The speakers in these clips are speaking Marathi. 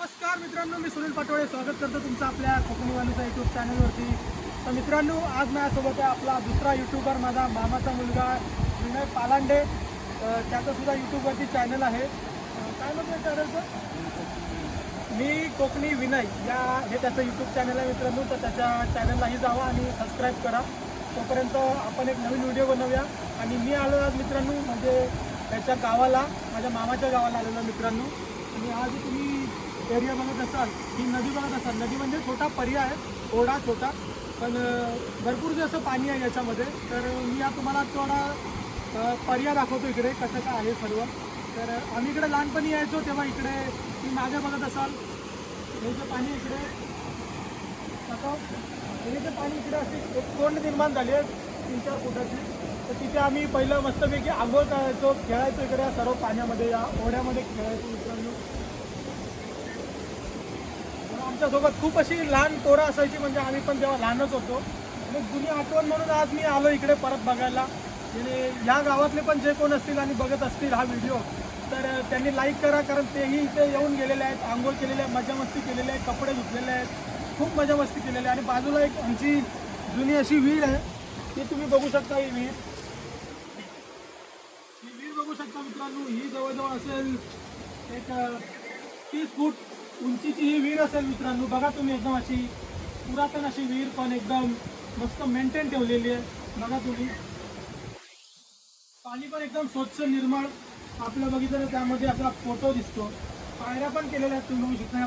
नमस्कार मित्रांनो, मी सुनील पाटोळे स्वागत करतो तुमचं आपल्या कोकणी वाणीचा यूट्यूब चॅनलवरती। तर मित्रांनो, आज माझ्यासोबत आहे आपला दुसरा यूट्यूबर, माझा मामाचा मुलगा विनय पालांडे। त्याचंसुद्धा यूट्यूबवरती चॅनल आहे। काय म्हणतो चॅनलचं? मी कोकणी विनय हे त्याचं यूट्यूब चॅनल आहे मित्रांनो। तर त्याच्या चॅनललाही जावा आणि सबस्क्राईब करा। तोपर्यंत आपण एक नवीन व्हिडिओ बनवूया। आणि मी आलो आज मित्रांनो म्हणजे त्याच्या गावाला, माझ्या मामाच्या गावाला आलेलो मित्रांनो। आणि आज तुम्ही एरिया बघत असाल, ही नदी बघत असाल। नदी म्हणजे छोटा पर्याय आहे, ओढा छोटा, पण भरपूर जसं पाणी आहे याच्यामध्ये। तर मी या तुम्हाला थोडा पर्याय दाखवतो इकडे कसं काय आहे सर्व। तर आम्ही इकडे लहानपणी यायचो तेव्हा इकडे तुम्ही मागे बघत असाल, हे जे पाणी इकडे आता हे जे पाणी इकडे असे एक कोंड निर्माण झाली आहे 3-4 फुटाची। तर तिथे आम्ही पहिलं मस्तपैकी आंघोळ करायचो, खेळायचो इकडे सर्व पाण्यामध्ये, या ओढ्यामध्ये खेळायचो मित्रांनो। आमच्यासोबत खूप अशी लहान पोरं असायची, म्हणजे आम्ही पण तेव्हा लहानच होतो। आणि जुनी आठवण म्हणून आज मी आलो इकडे परत बघायला। आणि या गावातले पण जे कोण असतील आणि बघत असतील हा व्हिडिओ, तर त्यांनी लाईक करा, कारण तेही इथे येऊन गेलेले आहेत, आंघोळ केलेले आहे, मजा मस्ती केलेली आहे, कपडे धुतलेले आहेत, खूप मजा मस्ती केलेली आहे। आणि बाजूला एक आमची जुनी अशी विहीर आहे, ती तुम्ही बघू शकता। ही विहीर बघू शकता मित्रांनो। ही जवळजवळ असेल एक 30 फूट उंचीची ही विहीर असेल मित्रांनो। बघा तुम्ही, एकदम अशी पुरातन अशी विहीर, पण एकदम मस्त मेंटेन ठेवलेली आहे। बघा तुम्ही, पाणी पण एकदम स्वच्छ निर्मळ आपलं बघितलं तर त्यामध्ये असा फोटो दिसतो। पायऱ्या पण केलेल्या आहेत, तुम्ही बघू शकता। या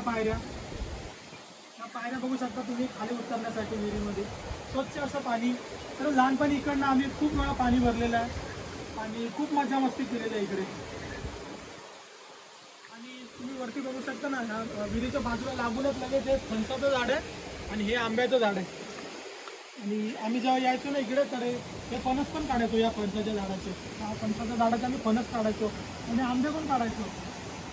पायऱ्या बघू शकता तुम्ही खाली उतरण्यासाठी विहिरीमध्ये, स्वच्छ असं पाणी। तर लहानपणी इकडनं आम्ही खूप वेळा पाणी भरलेलं आहे आणि खूप मजा मस्ती केलेली आहे इकडे। आणि तुम्ही वरती बघू शकता ना, ह्या विहिरीच्या बाजूला लागूनच लगेच हे फणसाचं झाड आहे आणि हे आंब्याचं झाड आहे। आणि आम्ही जेव्हा यायचो ना इकडे, तर हे फणस पण काढायचो या फणसाच्या झाडाचे। फणसाच्या झाडाचे आम्ही फणस काढायचो आणि आंबे पण काढायचो।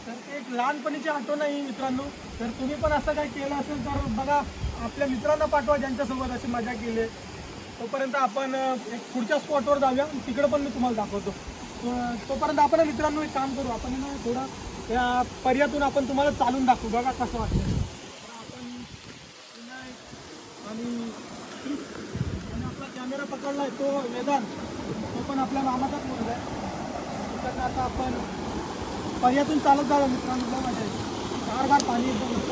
तर ते एक लहानपणीची आठवण आहे मित्रांनो। तर तुम्ही पण असं काही केलं असेल तर बघा, आपल्या मित्रांना पाठवा ज्यांच्यासोबत अशी मजा केली। तोपर्यंत आपण एक पुढच्या स्पॉटवर जाऊया, तिकडे पण मी तुम्हाला दाखवतो। तोपर्यंत आपण मित्रांनो एक काम करू, आपण ना थोडं या पर्यातून आपण तुम्हाला चालून दाखवू, बघा कसं वाटतं। आपण आणि आपला कॅमेरा पकडलाय तो वेदांत, तो पण आपल्या मामाचाच मुलगा आहे। तर आता आपण पर्यातून चालत जाऊया मित्रांनो, मजा येईल। गार पाणी एकदम मस्त,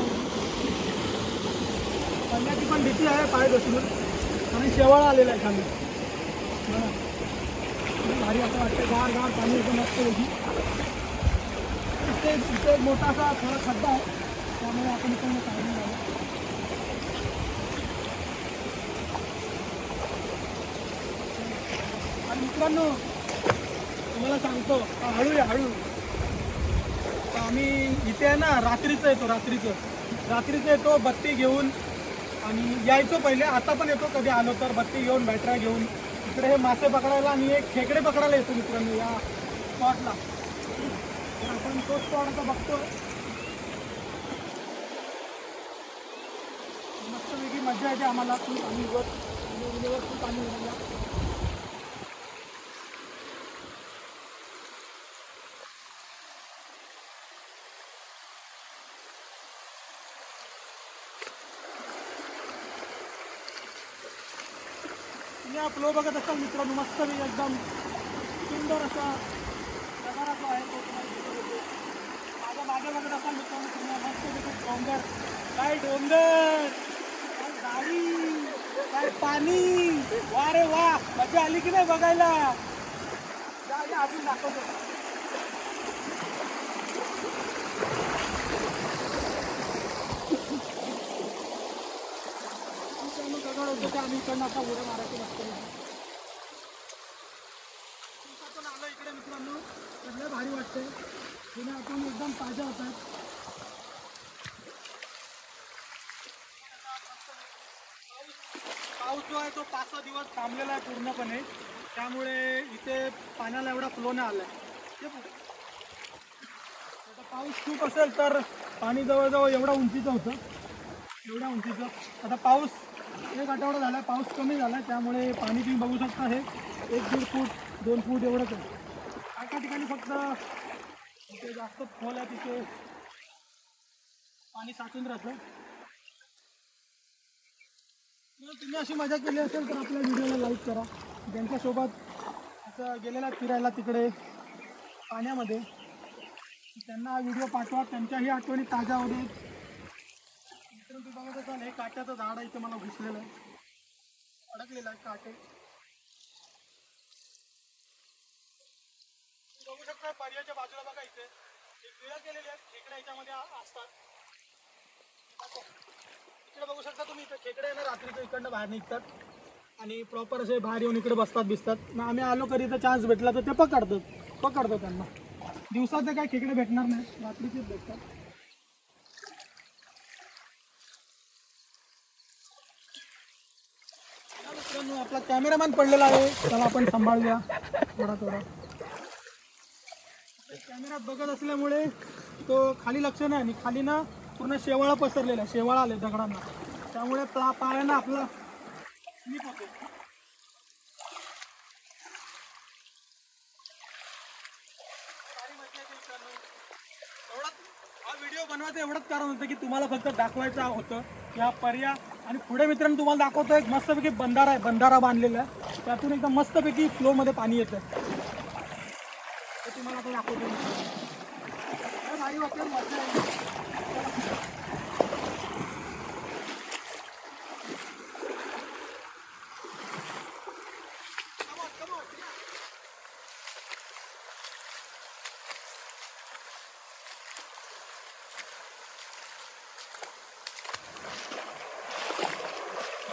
पडण्याची पण भीती आहे पाय घसरून, आणि शेवाळ आलेला आहे खाली। भारी असं वाटतं, गार पाणी एकदम मस्त होती। इथे एक मोठासा थोडा खड्डा आहे, त्यामुळे आपण इकडनं काढून जाऊ। आणि मित्रांनो तुम्हाला सांगतो, हळू आम्ही इथे आहे ना रात्रीचं येतो बत्ती घेऊन, आणि यायचो पहिले, आता पण येतो कधी आलो तर बत्ती घेऊन, बॅटऱ्या घेऊन इकडे हे मासे पकडायला आणि एक खेकडे पकडायला येतो मित्रांनो या स्पॉटला। तर आपण तो स्पॉट आता बघतो, मस्त वेगळी मजा येते आम्हाला। खूप पाणी खूप पाणी उडवला। तुम्ही फ्लो बघत असाल मित्रांनो, मस्त एकदम सुंदर असा नजारा जो आहे तो तुम्हाला माझ्या मागे बघत असाल मित्रांनो, तुम्हाला मस्त डोंगर, काय गाडी, काय पाणी, वा रे वा, मजा आली की नाही बघायला? अजून दाखवतो। दगड होतं ते आम्ही इकडनं आता उड्या मारायचं मस्त दिवसातून आलं इकडे मित्रांनो, तर लय भारी वाटतंय। जुन्या आठवणी एकदम ताज्या होतात। पाऊस जो आहे तो 5-6 दिवस थांबलेला आहे पूर्णपणे, त्यामुळे इथे पाण्याला एवढा फ्लो नाही आला आहे। आता पाऊस खूप असेल तर पाणी जवळजवळ एवढा उंचीचं होतं, एवढ्या उंचीचं। आता पाऊस 1 आठवडा झाला, पाऊस कमी झाला, त्यामुळे पाणी तुम्ही बघू शकता हे 1-1.5 फूट 2 फूट एवढंच आहे। एका ठिकाणी फक्त जिथे जास्त खोल आहे तिथे पाणी साचून राहतं. तुम्ही अशी मजा केली असेल तर आपल्या व्हिडिओला लाईक करा. ज्यांच्यासोबत असं गेलेला फिरायला तिकडे पाण्यामध्ये त्यांना हा व्हिडिओ पाठवा. त्यांच्याही आठवणी ताज्या होतील. मित्रांनो तुम्ही बघत असाल हे काट्याचं झाड आहे. इथे मला घुसलेलं आहे, अडकलेलं आहे काटे. बघू शकता पर्याच्या बाजूला बघा इथे विळा केलेली आहेत. खेकडे याच्यामध्ये असतात. इकडे बघू शकता तुम्ही इथे खेकडे ना रात्रीचं इकडनं बाहेर निघतात आणि प्रॉपर असे बाहेर येऊन इकडे बसतात. मग आम्ही आलो कधी इथं चान्स भेटला तर ते पकडतो त्यांना. दिवसाचे काय खेकडे भेटणार नाही, रात्रीचेच भेटतात. मित्रांनो आपला कॅमेरामॅन पडलेला आहे, त्याला आपण सांभाळूया थोडा. कॅमेरा बघत असल्यामुळे तो खाली लक्ष नाही आणि खाली ना पूर्ण शेवाळा पसरलेला आहे. शेवाळा आले दगडांना, त्यामुळे पायानं आपला स्लिप होते. हा व्हिडिओ बनवायचं एवढंच कारण होतं की तुम्हाला फक्त दाखवायचं होतं की हा पर्याय. आणि पुढे मित्रांनो तुम्हाला दाखवतो एक मस्तपैकी बंधारा आहे, बंधारा बांधलेला आहे. त्यातून एकदम मस्तपैकी फ्लोमध्ये पाणी येतं. ते तुम्हाला आता दाखवतो. भारी वाटेल, मजा येईल.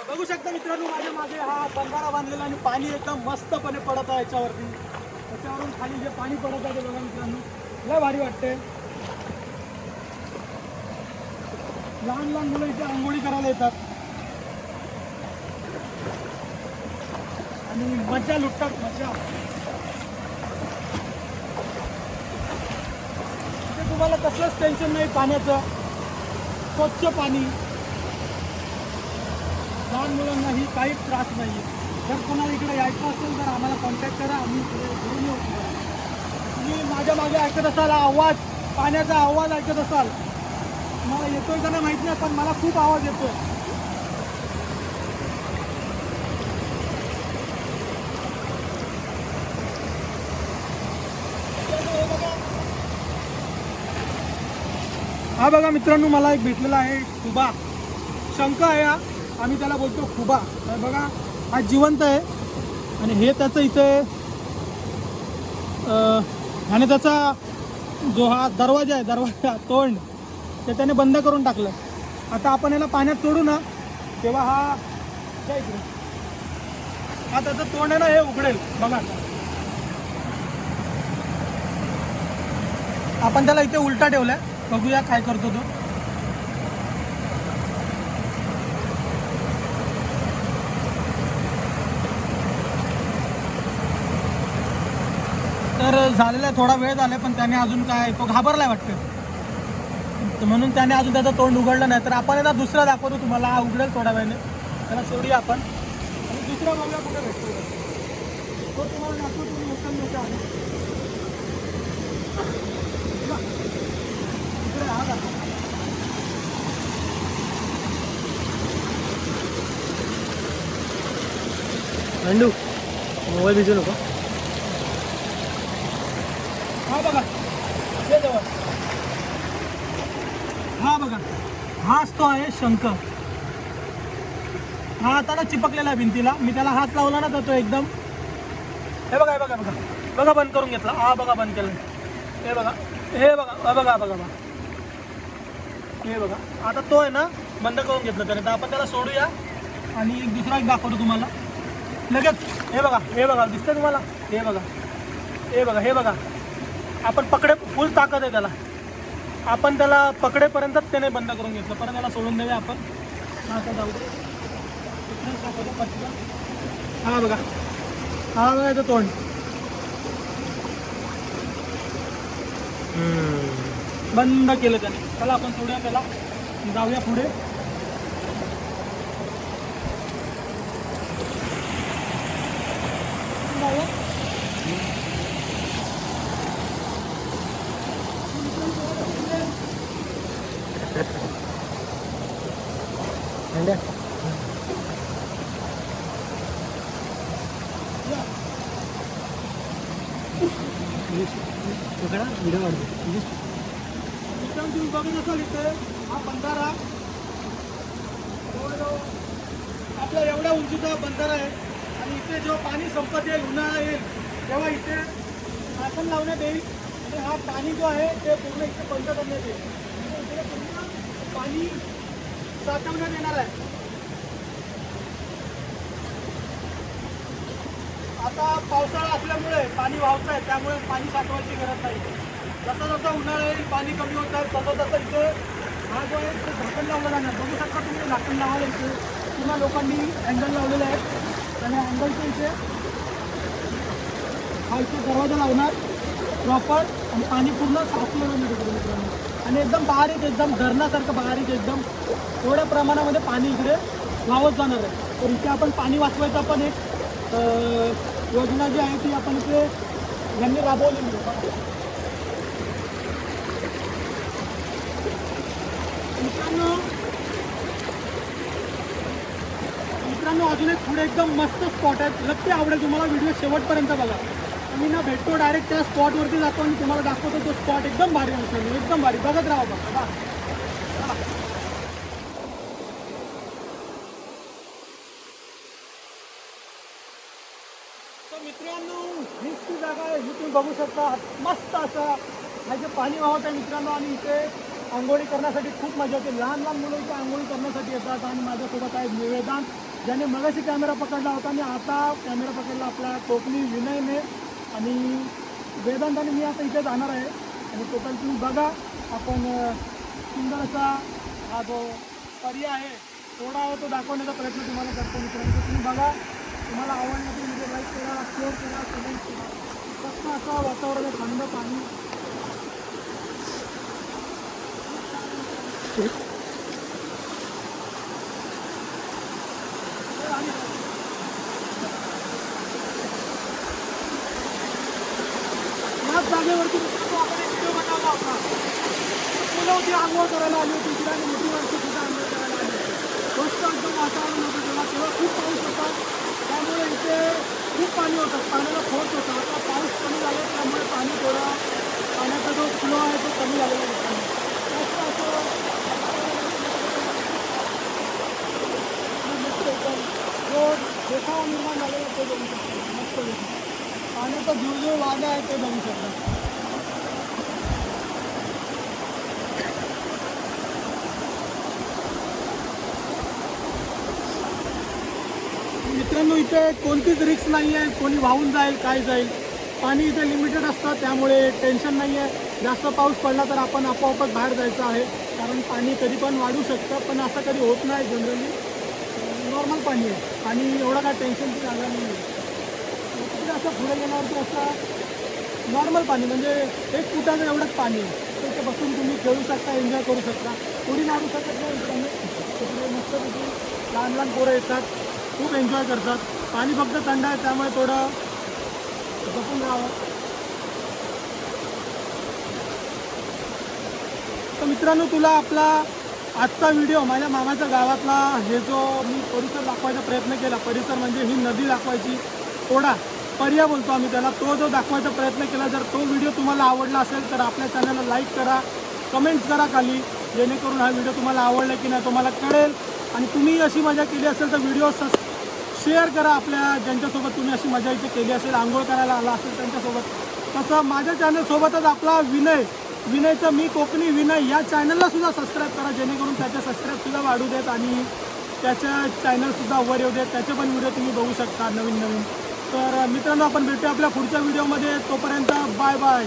बघू शकता मित्रांनो माझ्या मागे हा बंधारा बांधलेला आणि पाणी एकदम मस्तपणे पडत आहे याच्यावरती. त्याच्यावरून खाली जे पाणी पडत आहे ते बघा मित्रांनो, लय भारी वाटते. लहान लहान मुलं इथे आंघोळी करायला येतात आणि मजा लुटतात. मजा इथे तुम्हाला कसलंच टेन्शन नाही पाण्याचं. स्वच्छ पाणी, लहान मुलांनाही काहीच त्रास नाही आहे. जर कोणाला इकडे यायचं असेल तर आम्हाला कॉन्टॅक्ट करा, आम्ही इकडे घेऊन येऊ. तुम्ही माझ्या मागे ऐकत असाल आवाज, पाण्याचा आवाज ऐकत असाल. मला येतोय का नाही माहीत नाही, पण मला खूप आवाज येतोय. हा बघा मित्रांनो मला एक भेटलेला आहे खुबा. शंख आहे हा, आम्ही त्याला बोलतो खुबा. बघा हा जिवंत आहे आणि हे त्याचं इथे आणि त्याचा जो हा दरवाजा आहे, दरवाजा तोंड ते त्याने बंद करून टाकलं. आता आपण याला पाण्यात सोडू ना तेव्हा हा इकडे हा त्याचं तोंड आहे ना हे उघडेल. बघा आपण त्याला इथे उलटा ठेवलाय, बघूया काय करतो तो. तर झालेला आहे, थोडा वेळ झाला पण त्याने अजून काय तो घाबरलाय वाटतं, म्हणून त्याने अजून त्याचं तोंड उघडलं नाही. तर आपण याला दुसरा दाखवतो तुम्हाला, हा उघडेल थोड्या वेळाने. त्याला सोडूया आपण आणि दुसरा बघूया कुठे भेटतो तो तुम्हाला दाखवतो. तुम्ही उत्तम देता आहे इकडे हा दाखव. अंडू मोबाईल भिजू नको. हा बघा हे जवळ, हा बघा हाच तो आहे शंख. हा हाताला चिपकलेला आहे भिंतीला. मी त्याला हात लावला ना तर तो एकदम हे बघा हे बघा बघा बघा बंद करून घेतला. हा बघा बंद केलं. हे बघा हे बघा बघा बघा बघा हे बघा. आता तो आहे ना बंद करून घेतलं त्याने. तर आपण त्याला सोडूया आणि दुसरा एक दाखवतो तुम्हाला लगेच. हे बघा दिसतंय तुम्हाला. हे बघा हे बघा आपण पकडे फुल ताकद आहे त्याला. आपण त्याला पकडेपर्यंतच त्याने बंद करून घेतलं. परत त्याला सोडून देऊया आपण. आता जाऊ दे. हा बघा याचं तोंड. बंद केलं त्याने. त्याला आपण सोडूया, त्याला जाऊया पुढे. भांड्या व्हिडिओ तुम्ही बघत असाल इथे हा बंधारा आपल्या एवढ्या उंचीचा बंधारा आहे आणि इथे जेव्हा पाणी संपत येईल उन्हाळा येईल तेव्हा इथे शासन लावण्यात येईल आणि हा पाणी जो आहे ते पूर्ण इथे बंद करण्यात येईल इथे पूर्ण पाणी साठवण्यात येणार आहे. आता पावसाळा असल्यामुळे पाणी वाहत आहे त्यामुळे पाणी साठवायची गरज नाही. जसं जसं उन्हाळा येईल पाणी कमी होत आहे तसं तसं इथे हा जो आहे तो झाकण लावला जाणार. बघू शकता तुम्ही झाकण लावायला इथे पुन्हा लोकांनी अँगल लावलेले आहेत आणि अँगलच्या इथे हा इथे दरवाजा लावणार प्रॉपर आणि पाणी पूर्ण साचलं जाणार मित्रांनो आणि एकदम बारीक एकदम धरणासारखं बारीक एकदम थोड्या प्रमाणामध्ये पाणी इकडे वाहत जाणार आहे. तर इथे आपण पाणी वाचवायचा पण एक योजना जी आहे ती आपण इथे यांनी राबवलेली आहे. मित्रांनो अजून एक पुढे एकदम मस्त स्पॉट आहे. नक्की आवडेल तुम्हाला. व्हिडिओ शेवटपर्यंत बघा. आम्ही ना भेटतो डायरेक्ट त्या स्पॉटवरती जातो आणि तुम्हाला दाखवतो तो स्पॉट एकदम भारी आहे. एकदम भारी बघत राहा बघा. मित्रांनो हीच ती जागा आहे ही तुम्ही बघू शकता. मस्त असा हा जे पाणी वाहत आहे मित्रांनो आणि इथे आंघोळी करण्यासाठी खूप मजा येते. लहान लहान मुलं इथे आंघोळी करण्यासाठी येतात आणि माझ्यासोबत आहे वेदांत ज्याने मगाशी कॅमेरा पकडला होता आणि आता कॅमेरा पकडला आपला कोकणी विनयने आणि वेदांत आणि मी आता इथे जाणार आहे आणि टोटल तुम्ही बघा. आपण सुंदर असा हा जो पर्याय आहे थोडा आहे तो दाखवण्याचा प्रयत्न तुम्हाला करतो मित्रांनो. तुम्ही बघा. तुम्हाला आवडलं तर म्हणजे लाईक करा शेअर करा कमेंट करा. फक्त असं वातावरण आहे थंड पाणी. याच जागेवरती आपण एक व्हिडिओ बनवला होता. मुलं होती आंघोळ करायला आली होती तिला आणि मोठी माणसं सुद्धा आंघोळ करायला आली होती. मस्त एकदम वातावरण होतं तेव्हा खूप पाऊस होता त्यामुळे इथे खूप पाणी होतं. पाण्याला फोर्स होता. आता पाऊस कमी झाला त्यामुळे पाणी थोडा पाण्याचा जो फ्लो आहे तो कमी झालेला आहे. मस्त असं मस्त एकदम जो देखावा निर्माण झालेला ते बघू शकतो. मस्त पाण्याचा जीव वाढला आहे ते बघू शकता. मित्रांनो इथे कोणतीच रिस्क नाही आहे. कोणी वाहून जाईल काय जाईल. पाणी इथे लिमिटेड असतं त्यामुळे टेन्शन नाही आहे. जास्त पाऊस पडला तर आपण आपोआपच बाहेर जायचं आहे कारण पाणी कधी पण वाढू शकतं पण असं कधी होत नाही. जनरली नॉर्मल पाणी आहे आणि एवढं काय टेन्शनची जागा नाही आहे. असं पुढे गेल्यावरती असं नॉर्मल पाणी म्हणजे 1 फुटाचं एवढंच पाणी आहे. तिथे बसून तुम्ही खेळू शकता एन्जॉय करू शकता. कोणी मारू शकत नाही मित्रांनो. तिकडे मस्तपैकी लहान लहान पोरं येतात खूप एन्जॉय करतात. पाणी फक्त थंड आहे त्यामुळे थोडं जपून राहावं. तर मित्रांनो तुला आपला आजचा व्हिडिओ माझ्या मामाच्या गावातला हे जो मी परिसर दाखवायचा प्रयत्न केला. परिसर म्हणजे ही नदी दाखवायची ओढा पर्याय बोलतो आम्ही त्याला. तो जो दाखवायचा प्रयत्न केला जर तो व्हिडिओ तुम्हाला आवडला असेल तर आपल्या चॅनलला लाईक करा कमेंट्स करा खाली जेणेकरून हा व्हिडिओ तुम्हाला आवडला की नाही तुम्हाला कळेल. आणि तुम्ही अशी मजा केली असेल तर व्हिडिओ शेअर करा आपल्या ज्यांच्यासोबत तुम्ही अशी मजा इथे केली असेल आंघोळ करायला आला असेल त्यांच्यासोबत. तसं माझ्या चॅनलसोबतच आपला विनयचं मी कोकणी विनय या चॅनललासुद्धा सबस्क्राईब करा जेणेकरून त्याचे सबस्क्राईबसुद्धा वाढू देत आणि त्याच्या चॅनलसुद्धा वर येऊ देत. त्याचे पण व्हिडिओ तुम्ही बघू शकता नवीन. तर मित्रांनो आपण भेटूया आपल्या पुढच्या व्हिडिओमध्ये. तोपर्यंत बाय बाय.